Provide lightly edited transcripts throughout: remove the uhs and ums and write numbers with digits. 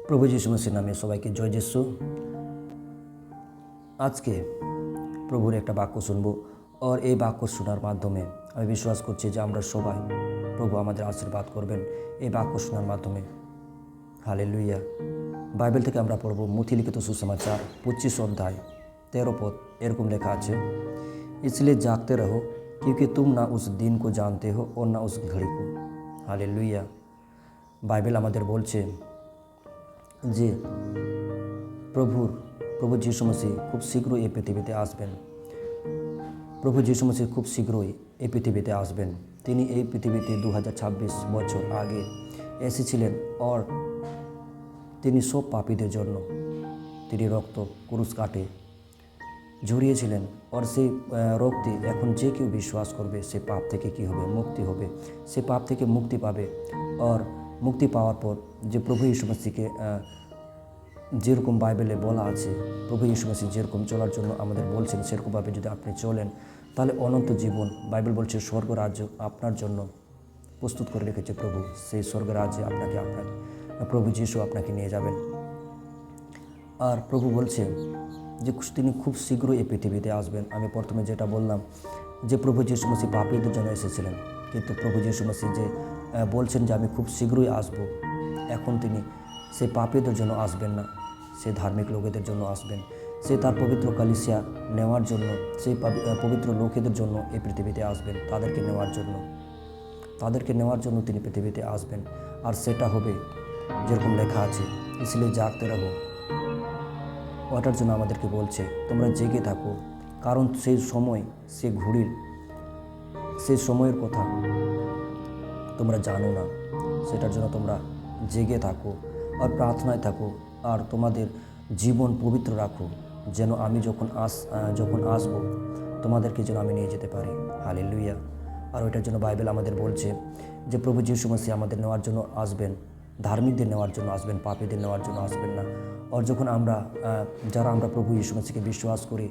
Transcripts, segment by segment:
প্রভু যীশু মসির নামে সবাইকে জয় যিশু। আজকে প্রভুর একটা বাক্য শুনবো, আর এই বাক্য শোনার মাধ্যমে আমি বিশ্বাস করছি যে আমরা সবাই প্রভু আমাদের আশীর্বাদ করবেন এই বাক্য শোনার মাধ্যমে। হালেলুয়া। বাইবেল থেকে আমরা পড়ব মথি-লিখিত সুসমাচার 25 अध्याय 13 पद। এরকম লেখা আছে, इसलिए जागते रहो क्योंकि तुम ना उस दिन को जानते हो और ना उस घड़ी को। हालेलुया। বাইবেল আমাদের বলছে যে প্রভু যীশু মসিহ খুব শীঘ্রই এই পৃথিবীতে আসবেন। প্রভু যীশু মসিহ খুব শীঘ্রই এই পৃথিবীতে আসবেন। তিনি এই পৃথিবীতে 2026 বছর আগে এসেছিলেন, আর তিনি সব পাপীদের জন্য তিনি রক্ত ক্রুশ কাটে ঝরিয়েছিলেন। আর সেই রক্তে এখন যে কেউ বিশ্বাস করবে সে পাপ থেকে কী হবে? মুক্তি হবে। সে পাপ থেকে মুক্তি পাবে। আর মুক্তি পাওয়ার পর যে প্রভু যীশু মসিহকে যেরকম বাইবেলে বলা আছে, প্রভু যীশু মসিহ যেরকম চলার জন্য আমাদের বলছেন সেরকমভাবে যদি আপনি চলেন, তাহলে অনন্ত জীবন, বাইবেল বলছে স্বর্গ রাজ্য আপনার জন্য প্রস্তুত করে রেখেছে প্রভু। সেই স্বর্গ রাজ্যে আপনার প্রভু যীশু আপনাকে নিয়ে যাবেন। আর প্রভু বলছে যে তিনি খুব শীঘ্রই এই পৃথিবীতে আসবেন। আমি প্রথমে যেটা বললাম যে প্রভু যীশু মসিহ পাপীদের জন্য এসেছিলেন, কিন্তু প্রভু যীশু মসিহ যে বলছেন যে আমি খুব শীঘ্রই আসব, এখন তিনি সে পাপীদের জন্য আসবেন না, সে ধার্মিক লোকেদের জন্য আসবেন। সে তার পবিত্র কালিসিয়া নেওয়ার জন্য, সেই পবিত্র লোকেদের জন্য এই পৃথিবীতে আসবেন, তাদেরকে নেওয়ার জন্য তিনি পৃথিবীতে আসবেন। আর সেটা হবে যেরকম লেখা আছে, इसलिए जागते रहो। ওটার জন্য আমাদেরকে বলছে তোমরা জেগে থাকো, কারণ সেই সময়, সে ঘড়ির সেই সময়ের কথা তোমরা জানো না। সেটার জন্য তোমরা জেগে থাকো আর প্রার্থনায় থাকো, আর তোমাদের জীবন পবিত্র রাখো, যেন আমি যখন আসবো তোমাদেরকে যেন আমি নিয়ে যেতে পারি। হালেলুয়া। আর ওইটার জন্য বাইবেল আমাদের বলছে যে প্রভু যীশু মসিহ আমাদের নেওয়ার জন্য আসবেন, ধার্মিকদের নেওয়ার জন্য আসবেন, পাপীদের নেওয়ার জন্য আসবেন না। আর যখন যারা আমরা প্রভু যীশু মসিহকে বিশ্বাস করি,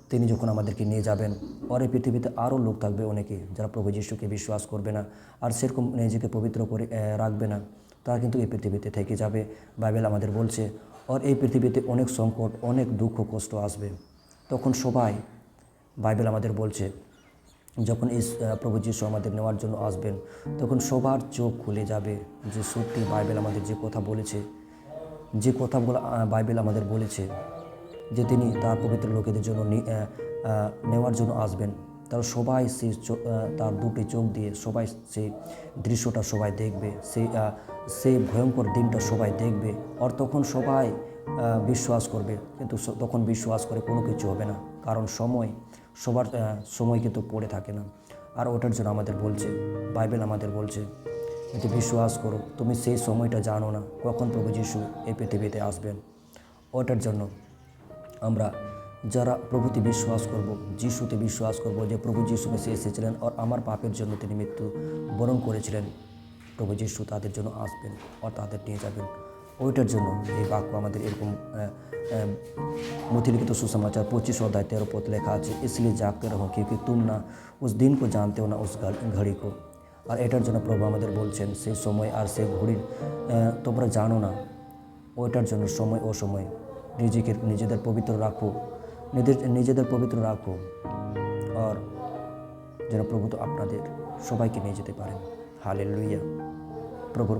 তিনি যখন আমাদেরকে নিয়ে যাবেন, পরে পৃথিবীতে আরও লোক থাকবে অনেকে যারা প্রভু যীশুকে বিশ্বাস করবে না আর সেরকম নিজেকে পবিত্র করে রাখবে না, তারা কিন্তু এই পৃথিবীতে থেকে যাবে। বাইবেল আমাদের বলছে, আর এই পৃথিবীতে অনেক সংকট, অনেক দুঃখ কষ্ট আসবে। তখন সবাই, বাইবেল আমাদের বলছে, যখন এই প্রভু যীশু আমাদের নেওয়ার জন্য আসবেন, তখন সবার চোখ খুলে যাবে যে সত্যি বাইবেল আমাদের যে কথাগুলো বাইবেল আমাদের বলেছে যে তিনি তার পবিত্র লোকেদের জন্য নেওয়ার জন্য আসবেন। তারা সবাই তার দুটি চোখ দিয়ে সবাই সেই দৃশ্যটা সবাই দেখবে, সেই ভয়ঙ্কর দিনটা সবাই দেখবে। আর তখন সবাই বিশ্বাস করবে, কিন্তু তখন বিশ্বাস করে কোনো কিছু হবে না, কারণ সবার সময় কিন্তু পড়ে থাকে না। আর ওটার জন্য আমাদের বলছে, বাইবেল আমাদের বলছে যে বিশ্বাস করো, তুমি সেই সময়টা জানো না কখন প্রভু যীশু এই পৃথিবীতে আসবেন। ওটার জন্য আমরা যারা প্রভুতে বিশ্বাস করব, যিশুতে বিশ্বাস করব যে প্রভু যীশু মসিহ এসেছিলেন আর আমার পাপের জন্য তিনি মৃত্যু বরণ করেছিলেন, প্রভু যীশু তাদের জন্য আসবেন আর তাদের নিয়ে যাবেন। ওইটার জন্য এই বাক্য আমাদের এরকম मथी-लिखित सुसमाचार 25 अध्याय 13 पद লেখা আছে, इसलिए जागते रहो क्योंकि तुम ना उस दिन को जानते हो ना उस घड़ी को। আর এটার জন্য প্রভু আমাদের বলছেন সেই সময় আর সেই ঘড়ির তোমরা জানো না। ওইটার জন্য সময় ও সময় নিজেদের পবিত্র রাখো, আর যেন প্রভু তো আপনাদের সবাইকে নিয়ে যেতে পারেন। হালেলুয়া। প্রভুর